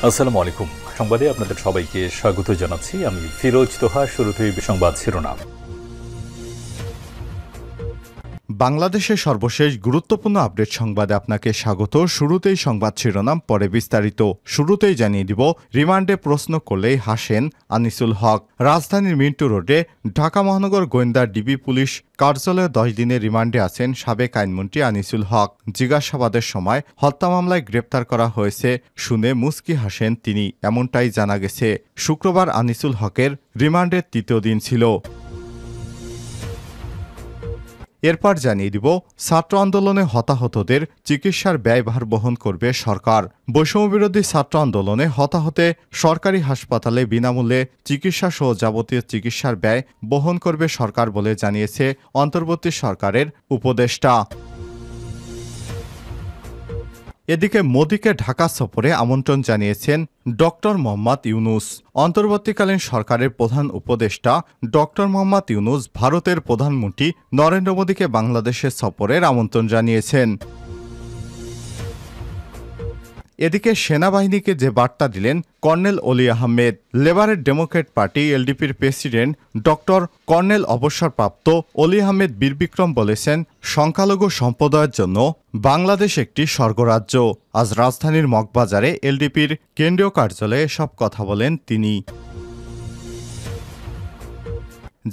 আসসালামু আলাইকুম। সংবাদে আপনাদের সবাইকে স্বাগত জানাচ্ছি। আমি ফিরোজ তোহা। শুরুতেই সংবাদ শিরোনাম। বাংলাদেশের সর্বশেষ গুরুত্বপূর্ণ আপডেট সংবাদে আপনাকে স্বাগত। শুরুতেই সংবাদ শিরোনাম, পরে বিস্তারিত। শুরুতেই জানিয়ে দিব, রিমান্ডে প্রশ্ন করলেই হাসেন আনিসুল হক। রাজধানীর মিন্টু রোডে ঢাকা মহানগর গোয়েন্দা ডিবি পুলিশ কার্যালয়ে 10 দিনের রিমান্ডে আছেন সাবেক আইনমন্ত্রী আনিসুল হক। জিজ্ঞাসাবাদের সময় হত্যা মামলায় গ্রেপ্তার করা হয়েছে শুনে মুচকি হাসেন তিনি, এমনটাই জানা গেছে। শুক্রবার আনিসুল হকের রিমান্ডের তৃতীয় দিন ছিল। এরপর জানিয়ে দিব, ছাত্র আন্দোলনে হতাহতদের চিকিৎসার ব্যয়ভার বহন করবে সরকার। বৈষম্যবিরোধী ছাত্র আন্দোলনে হতাহতে সরকারি হাসপাতালে বিনামূল্যে চিকিৎসা সহ যাবতীয় চিকিৎসার ব্যয় বহন করবে সরকার বলে জানিয়েছে অন্তর্বর্তী সরকারের উপদেষ্টা। এদিকে মোদিকে ঢাকা সফরে আমন্ত্রণ জানিয়েছেন ডক্টর মোহাম্মদ ইউনুস। অন্তর্বর্তীকালীন সরকারের প্রধান উপদেষ্টা ডক্টর মোহাম্মদ ইউনুস ভারতের প্রধানমন্ত্রী নরেন্দ্র মোদীকে বাংলাদেশের সফরের আমন্ত্রণ জানিয়েছেন। এদিকে সেনাবাহিনীকে যে বার্তা দিলেন কর্নেল অলি আহমেদ। লেবারের ডেমোক্রেট পার্টি এলডিপির প্রেসিডেন্ট ডক্টর কর্নেল অবসরপ্রাপ্ত অলি আহমেদ বীরবিক্রম বলেছেন, সংখ্যালঘু সম্প্রদায়ের জন্য বাংলাদেশ একটি স্বর্গরাজ্য। আজ রাজধানীর মগবাজারে এলডিপির কেন্দ্রীয় কার্যালয়ে এসব কথা বলেন তিনি।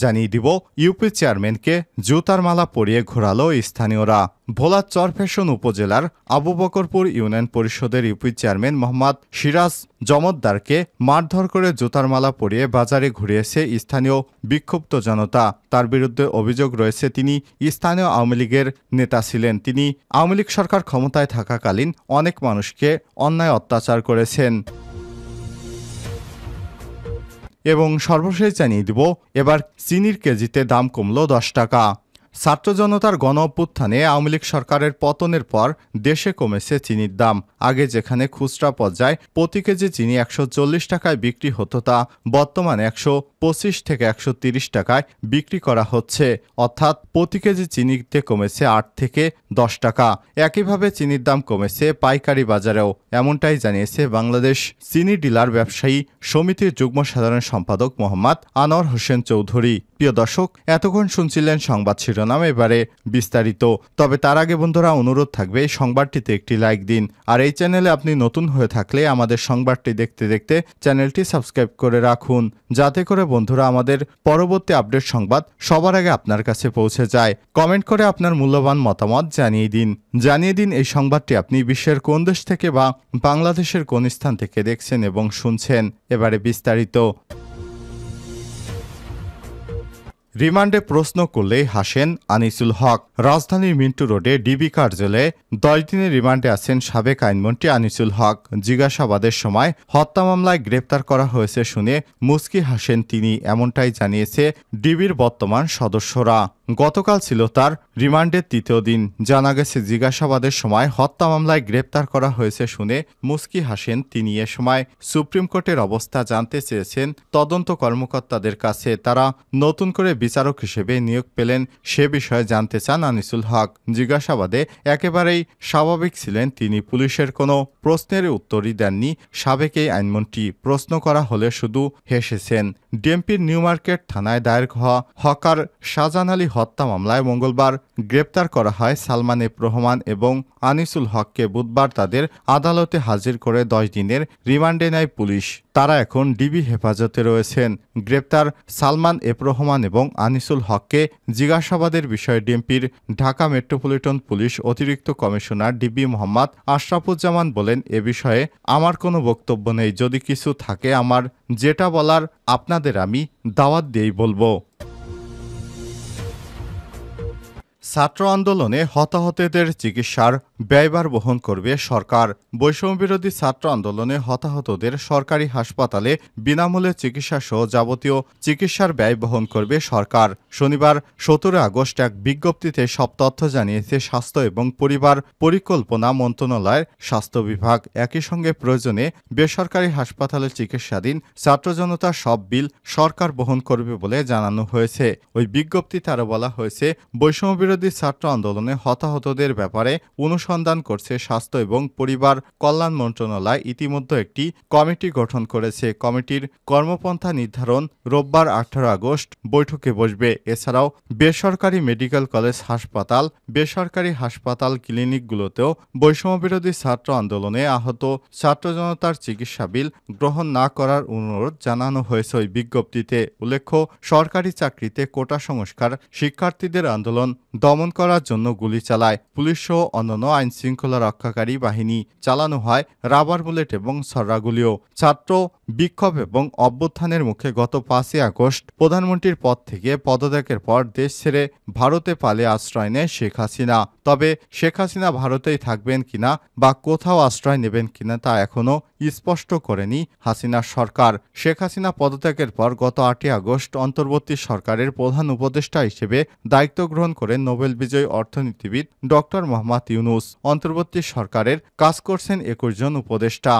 জানিয়ে দিব, ইউপি চেয়ারম্যানকে জুতার মালা পরিয়ে ঘোরালো স্থানীয়রা। ভোলার চরফ্যাশন উপজেলার আবু বকরপুর ইউনিয়ন পরিষদের ইউপি চেয়ারম্যান মোহাম্মদ সিরাজ জমদ্দারকে মারধর করে জুতার মালা পরিয়ে বাজারে ঘুরিয়েছে স্থানীয় বিক্ষুব্ধ জনতা। তার বিরুদ্ধে অভিযোগ রয়েছে তিনি স্থানীয় আওয়ামী লীগের নেতা ছিলেন। তিনি আওয়ামী লীগ সরকার ক্ষমতায় থাকাকালীন অনেক মানুষকে অন্যায় অত্যাচার করেছেন। এবং সর্বশেষ জানিয়ে দিব, এবার চিনির কেজিতে দাম কমল 10 টাকা। ছাত্র জনতার গণ অভ্যুত্থানে আওয়ামী লীগ সরকারের পতনের পর দেশে কমেছে চিনির দাম। আগে যেখানে খুচরা পর্যায়ে প্রতি কেজি চিনি 140 টাকায় বিক্রি হতো, তা বর্তমানে 125 থেকে 130 টাকায় বিক্রি করা হচ্ছে। অর্থাৎ প্রতি কেজি চিনিতে কমেছে 8 থেকে 10 টাকা। একইভাবে চিনির দাম কমেছে পাইকারি বাজারেও, এমনটাই জানিয়েছে বাংলাদেশ চিনি ডিলার ব্যবসায়ী সমিতির যুগ্ম সাধারণ সম্পাদক মোহাম্মদ আনোয়ার হোসেন চৌধুরী। প্রিয় দর্শক, এতক্ষণ শুনছিলেন সংবাদ শিরোনাম, এবারে বিস্তারিত। তবে তার আগে বন্ধুরা, অনুরোধ থাকবে এই সংবাদটিতে একটি লাইক দিন। আর এই চ্যানেলে আপনি নতুন হয়ে থাকলে আমাদের সংবাদটি দেখতে দেখতে চ্যানেলটি সাবস্ক্রাইব করে রাখুন, যাতে করে বন্ধুরা আমাদের পরবর্তী আপডেট সংবাদ সবার আগে আপনার কাছে পৌঁছে যায়। কমেন্ট করে আপনার মূল্যবান মতামত জানিয়ে দিন এই সংবাদটি আপনি বিশ্বের কোন দেশ থেকে বা বাংলাদেশের কোন স্থান থেকে দেখছেন এবং শুনছেন। এবারে বিস্তারিত। রিমান্ডে প্রশ্ন করলেই হাসেন আনিসুল হক। রাজধানীর মিন্টু রোডে ডিবি কার্যালয়ে 10 দিনের রিমান্ডে আছেন সাবেক আইনমন্ত্রী আনিসুল হক। জিজ্ঞাসাবাদের সময় হত্যা মামলায় গ্রেপ্তার করা হয়েছে শুনে মুচকি হাসেন তিনি, এমনটাই জানিয়েছে ডিবির বর্তমান সদস্যরা। গতকাল ছিল তার রিমান্ডের তৃতীয় দিন। জানা গেছে, জিজ্ঞাসাবাদের সময় হত্যা মামলায় গ্রেপ্তার করা হয়েছে শুনে মুচকি হাসেন তিনি। এ সময় সুপ্রিম কোর্টের অবস্থা জানতে চেয়েছেন তদন্ত কর্মকর্তাদের কাছে। তারা নতুন করে বিচারক হিসেবে নিয়োগ পেলেন সে বিষয়ে জানতে চান আনিসুল হক। জিজ্ঞাসাবাদে একেবারেই স্বাভাবিক ছিলেন তিনি। পুলিশের কোনো প্রশ্নের উত্তরই দেননি সাবেক এই আইনমন্ত্রী। প্রশ্ন করা হলে শুধু হেসেছেন। ডিএমপির নিউ মার্কেট থানায় দায়ের হওয়া হকার শাহজাহান আলী হত্যা মামলায় মঙ্গলবার গ্রেপ্তার করা হয় সালমান এফ রহমান এবং আনিসুল হককে। বুধবার তাদের আদালতে হাজির করে 10 দিনের রিমান্ডে নেয় পুলিশ। তারা এখন ডিবি হেফাজতে রয়েছেন। গ্রেপ্তার সালমান এফ রহমান এবং আনিসুল হককে জিজ্ঞাসাবাদের বিষয়ে ডিএমপির ঢাকা মেট্রোপলিটন পুলিশ অতিরিক্ত কমিশনার ডিবি মোহাম্মদ আশরাফুজ্জামান বলেন, এ বিষয়ে আমার কোনো বক্তব্য নেই। যদি কিছু থাকে আমার যেটা বলার আপনাদের আমি দাওয়াত দিয়েই বলবো। ছাত্র আন্দোলনে হতাহতদের চিকিৎসার ব্যয়ভার বহন করবে সরকার। বৈষম্যবিরোধী ছাত্র আন্দোলনে হতাহতদের সরকারি হাসপাতালে বিনামূল্যে চিকিৎসা সহ যাবতীয় চিকিৎসার ব্যয় বহন করবে সরকার। শনিবার 17 আগস্ট এক বিজ্ঞপ্তিতে সব তথ্য জানিয়েছে স্বাস্থ্য এবং পরিবার পরিকল্পনা মন্ত্রণালয়ের স্বাস্থ্য বিভাগ। একই সঙ্গে প্রয়োজনে বেসরকারি হাসপাতালে চিকিৎসাধীন ছাত্র জনতার সব বিল সরকার বহন করবে বলে জানানো হয়েছে। ওই বিজ্ঞপ্তিতে আরও বলা হয়েছে, বৈষম্যবিরোধী ছাত্র আন্দোলনে হতাহতদের ব্যাপারে 59 অনুসন্ধান করছে স্বাস্থ্য এবং পরিবার কল্যাণ মন্ত্রণালয় ইতিমধ্যে একটি কমিটি গঠন করেছে। কমিটির কর্মপন্থা নির্ধারণ রোববার 18 আগস্ট বৈঠকে বসবে। এছাড়াও বেসরকারি মেডিকেল কলেজ হাসপাতাল, বেসরকারি হাসপাতাল, ক্লিনিকগুলোতেও বৈষম্যবিরোধী ছাত্র আন্দোলনে আহত ছাত্র জনতার চিকিৎসা বিল গ্রহণ না করার অনুরোধ জানানো হয়েছে ওই বিজ্ঞপ্তিতে। উল্লেখ্য, সরকারি চাকরিতে কোটা সংস্কার শিক্ষার্থীদের আন্দোলন দমন করার জন্য গুলি চালায় পুলিশ সহ অন্যান্য আইন শৃঙ্খলা রক্ষাকারী বাহিনী। চালানো হয় রাবার বুলেট এবং ছড়াগুলিও। ছাত্র বিক্ষোভ এবং অভ্যুত্থানের মুখে গত 5 আগস্ট প্রধানমন্ত্রীর পদ থেকে পদত্যাগের পর দেশ ছেড়ে ভারতে পালিয়ে আশ্রয় নেয় শেখ হাসিনা। তবে শেখ হাসিনা ভারতেই থাকবেন কিনা বা কোথাও আশ্রয় নেবেন কিনা তা এখনও স্পষ্ট করেনি হাসিনার সরকার। শেখ হাসিনা পদত্যাগের পর গত 8 আগস্ট অন্তর্বর্তী সরকারের প্রধান উপদেষ্টা হিসেবে দায়িত্ব গ্রহণ করেন নোবেল বিজয়ী অর্থনীতিবিদ ডক্টর মোহাম্মদ ইউনূস। অন্তর্বর্তী সরকারের কাজ করছেন 21 জন উপদেষ্টা।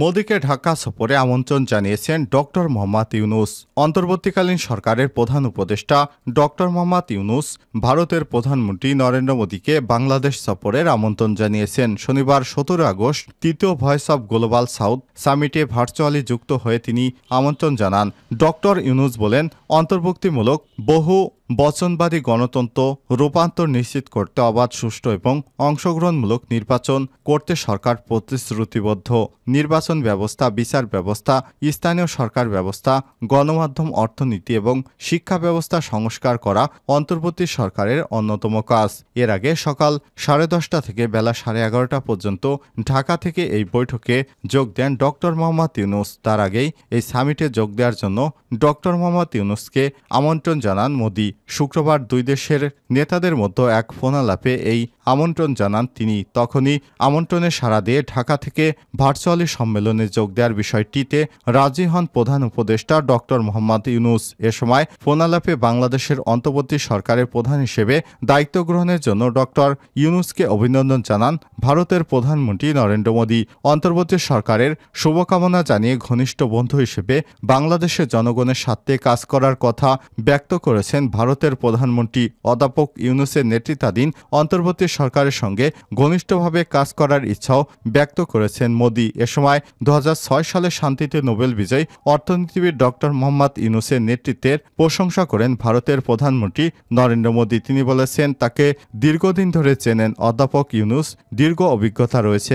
মোদিকে ঢাকা সফরে আমন্ত্রণ জানিয়েছেন ডক্টর মোহাম্মদ ইউনূস। অন্তর্বর্তীকালীন সরকারের প্রধান উপদেষ্টা ডক্টর মোহাম্মদ ইউনূস ভারতের প্রধানমন্ত্রী নরেন্দ্র মোদীকে বাংলাদেশ সফরের আমন্ত্রণ জানিয়েছেন। শনিবার 17 আগস্ট তৃতীয় ভয়েস অব গ্লোবাল সাউথ সামিটে ভার্চুয়ালি যুক্ত হয়ে তিনি আমন্ত্রণ জানান। ডক্টর ইউনূস বলেন, অন্তর্ভুক্তিমূলক বহু বচনবাদী গণতন্ত্র রূপান্তর নিশ্চিত করতে অবাধ, সুষ্ঠু এবং অংশগ্রহণমূলক নির্বাচন করতে সরকার প্রতিশ্রুতিবদ্ধ। নির্বাচন ব্যবস্থা, বিচার ব্যবস্থা, স্থানীয় সরকার ব্যবস্থা, গণমাধ্যম, অর্থনীতি এবং শিক্ষা ব্যবস্থা সংস্কার করা অন্তর্বর্তী সরকারের অন্যতম কাজ। এর আগে সকাল 10:30 থেকে বেলা 11:30 পর্যন্ত ঢাকা থেকে এই বৈঠকে যোগ দেন ডক্টর মোহাম্মদ ইউনূস। তার আগেই এই সামিটে যোগ দেওয়ার জন্য ডক্টর মোহাম্মদ ইউনূসকে আমন্ত্রণ জানান মোদি। শুক্রবার দুই দেশের নেতাদের মধ্যে এক ফোনালাপে এই আমন্ত্রণ জানান তিনি। তখনই আমন্ত্রণে সাড়া দিয়ে ঢাকা থেকে ভার্চুয়ালি সম্মেলনে যোগ দেওয়ার বিষয়টিতে রাজি হন প্রধান উপদেষ্টা ডক্টর মোহাম্মদ ইউনূস। এ সময় ফোনালাপে বাংলাদেশের অন্তর্বর্তী সরকারের প্রধান হিসেবে দায়িত্ব গ্রহণের জন্য ডক্টর ইউনূসকে অভিনন্দন জানান ভারতের প্রধানমন্ত্রী নরেন্দ্র মোদী। অন্তর্বর্তী সরকারের শুভকামনা জানিয়ে ঘনিষ্ঠ বন্ধু হিসেবে বাংলাদেশের জনগণের স্বার্থে কাজ করার কথা ব্যক্ত করেছেন ভারতের প্রধানমন্ত্রী। অধ্যাপক ইউনূসের নেতৃত্বাধীন অন্তর্বর্তী সরকারের সঙ্গে ঘনিষ্ঠভাবে কাজ করার ইচ্ছাও ব্যক্ত করেছেন মোদি। এ সময় 2006 সালে শান্তিতে নোবেল বিজয়ী অর্থনীতিবিদ ডক্টর মোহাম্মদ ইউনূসের নেতৃত্বের প্রশংসা করেন ভারতের প্রধানমন্ত্রী নরেন্দ্র মোদী। তিনি বলেছেন, তাকে দীর্ঘদিন ধরে চেনেন অধ্যাপক ইউনূস, দীর্ঘ অভিজ্ঞতা রয়েছে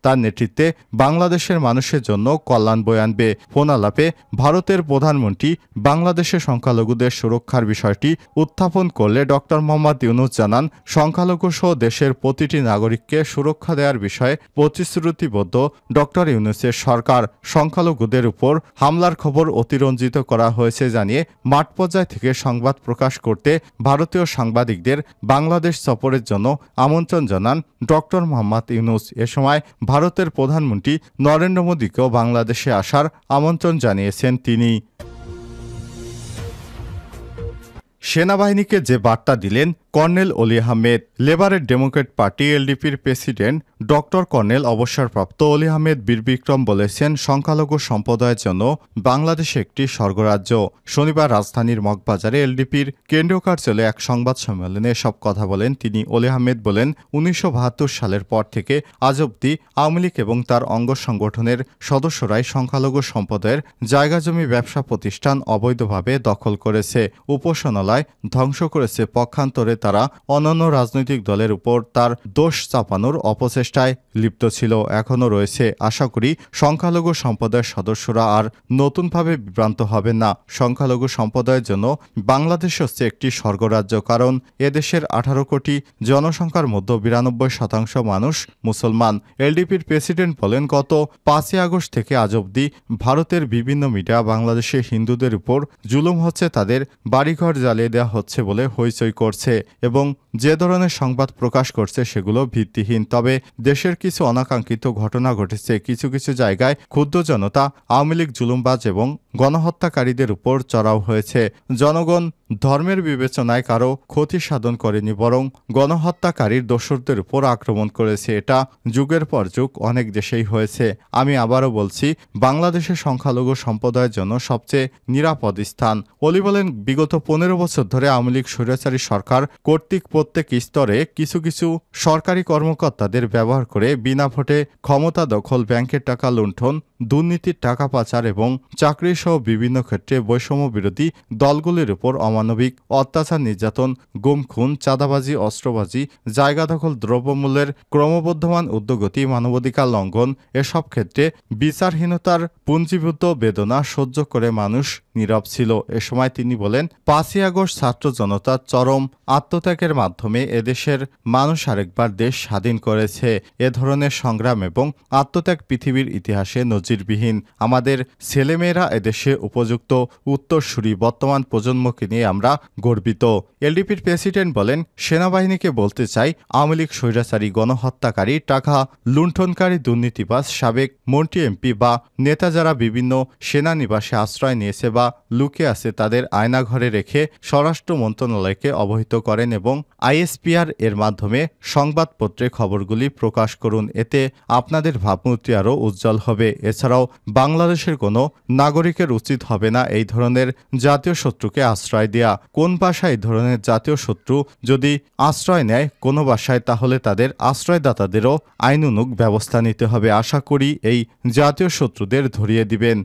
তার নেতৃত্বে বাংলাদেশের মানুষের জন্য কল্যাণ বয়ে আনবে। ফোনালাপে ভারতের প্রধানমন্ত্রী বাংলাদেশের সংখ্যালঘুদের সুরক্ষার বিষয়টি উত্থাপন করলে ডক্টর মোহাম্মদ ইউনূস জানান, সংখ্যালঘু সহ দেশের প্রতিটি নাগরিককে সুরক্ষা দেওয়ার বিষয়ে প্রতিশ্রুতিবদ্ধ ডক্টর ইউনূসের সরকার। সংখ্যালঘুদের উপর হামলার খবর অতিরঞ্জিত করা হয়েছে জানিয়ে মাঠ পর্যায় থেকে সংবাদ প্রকাশ করতে ভারতীয় সাংবাদিকদের বাংলাদেশ সফরের জন্য আমন্ত্রণ জানান ডক্টর মোহাম্মদ ইউনূস। এ সময় ভারতের প্রধানমন্ত্রী নরেন্দ্র মোদীকেও বাংলাদেশে আসার আমন্ত্রণ জানিয়েছেন তিনি। সেনাবাহিনীকে যে বার্তা দিলেন কর্নেল অলি আহমেদ। লেবারের ডেমোক্রেট পার্টি এলডিপির প্রেসিডেন্ট ডক্টর কর্নেল অবসরপ্রাপ্ত অলি আহমেদ বীর বিক্রম বলেছেন, সংখ্যালঘু সম্প্রদায়ের জন্য বাংলাদেশ একটি স্বর্গরাজ্য। শনিবার রাজধানীর মগবাজারে এলডিপির কেন্দ্রীয় কার্যালয়ে এক সংবাদ সম্মেলনে এসব কথা বলেন তিনি। অলি আহমেদ বলেন, 1972 সালের পর থেকে আজ অবধি আওয়ামী লীগ এবং তার অঙ্গ সংগঠনের সদস্যরাই সংখ্যালঘু সম্প্রদায়ের জায়গা জমি, ব্যবসা প্রতিষ্ঠান অবৈধভাবে দখল করেছে, উপাসনালয় ধ্বংস করেছে। পক্ষান্তরে তারা অন্যান্য রাজনৈতিক দলের উপর তার দোষ চাপানোর অপচেষ্টায় লিপ্ত ছিল, এখনও রয়েছে। আশা করি সংখ্যালঘু সম্প্রদায়ের সদস্যরা আর নতুনভাবে বিভ্রান্ত হবেন না। সংখ্যালঘু সম্প্রদায়ের জন্য বাংলাদেশ হচ্ছে একটি স্বর্গরাজ্য, কারণ এদেশের 18 কোটি জনসংখ্যার মধ্যে 92% মানুষ মুসলমান। এলডিপির প্রেসিডেন্ট বলেন, গত 5 আগস্ট থেকে আজ অবধি ভারতের বিভিন্ন মিডিয়া বাংলাদেশে হিন্দুদের উপর জুলুম হচ্ছে, তাদের বাড়িঘর জ্বালিয়ে দেওয়া হচ্ছে বলে হইচই করছে এবং যে ধরনের সংবাদ প্রকাশ করছে সেগুলো ভিত্তিহীন। তবে দেশের কিছু অনাকাঙ্ক্ষিত ঘটনা ঘটেছে। কিছু কিছু জায়গায় ক্ষুব্ধ জনতা আওয়ামী লীগ জুলুমবাজ এবং গণহত্যাকারীদের উপর চড়াও হয়েছে। জনগণ ধর্মের বিবেচনায় কারো ক্ষতি সাধন করেনি, বরং গণহত্যাকারীর দোসরদের উপর আক্রমণ করেছে। এটা যুগের পর যুগ অনেক দেশেই হয়েছে। আমি আবারও বলছি, বাংলাদেশের সংখ্যালঘু সম্প্রদায়ের জন্য সবচেয়ে নিরাপদ স্থান। অলি বলেন, বিগত 15 বছর বছর ধরে আওয়ামী লীগ স্বৈরাচারী সরকার কর্তৃক প্রত্যেক স্তরে কিছু কিছু সরকারি কর্মকর্তাদের ব্যবহার করে বিনা ভোটে ক্ষমতা দখল, ব্যাংকের টাকা লুণ্ঠন, দুর্নীতির টাকা পাচার এবং চাকরিসহ বিভিন্ন ক্ষেত্রে বৈষম্য বিরোধী দলগুলির উপর অমানবিক অত্যাচার, নির্যাতন, গুম খুন, চাঁদাবাজি, অস্ত্রবাজি, জায়গা দখল, দ্রব্যমূল্যের ক্রমবর্ধমান ঊর্ধ্বগতি, মানবাধিকার লঙ্ঘন এসব ক্ষেত্রে বিচারহীনতার পুঞ্জীভূত বেদনা সহ্য করে মানুষ নীরব ছিল। এ সময় তিনি বলেন, ৫ই আগস্ট ছাত্র জনতার চরম আত্মত্যাগের মাধ্যমে এদেশের মানুষ আরেকবার দেশ স্বাধীন করেছে। এ ধরনের সংগ্রাম এবং আত্মত্যাগ পৃথিবীর ইতিহাসে নজিরবিহীন। আমাদের ছেলেমেয়েরা এদেশে উপযুক্ত উত্তরসূরি বর্তমান প্রজন্মকে নিয়ে আমরা গর্বিত। এলডিপির প্রেসিডেন্ট বলেন, সেনাবাহিনীকে বলতে চাই, আওয়ামী লীগ স্বৈরাচারী, গণহত্যাকারী, টাকা লুণ্ঠনকারী, দুর্নীতিবাজ, সাবেক মন্ত্রী, এমপি বা নেতা যারা বিভিন্ন সেনানিবাসে আশ্রয় নিয়েছে বা লুকিয়ে আছে তাদের আয়নাঘরে রেখে স্বরাষ্ট্র মন্ত্রণালয়কে অবহিত করেন এবং আইএসপিআর এর মাধ্যমে সংবাদপত্রে খবরগুলি প্রকাশ করুন। এতে আপনাদের ভাবমূর্তি আরও উজ্জ্বল হবে। এছাড়াও বাংলাদেশের কোনো নাগরিকের উচিত হবে না এই ধরনের জাতীয় শত্রুকে আশ্রয় দেয়া। কোন ভাষায় এই ধরনের জাতীয় শত্রু যদি আশ্রয় নেয় কোনো ভাষায়, তাহলে তাদের আশ্রয়দাতাদেরও আইনানুগ ব্যবস্থা নিতে হবে। আশা করি এই জাতীয় শত্রুদের ধরিয়ে দিবেন।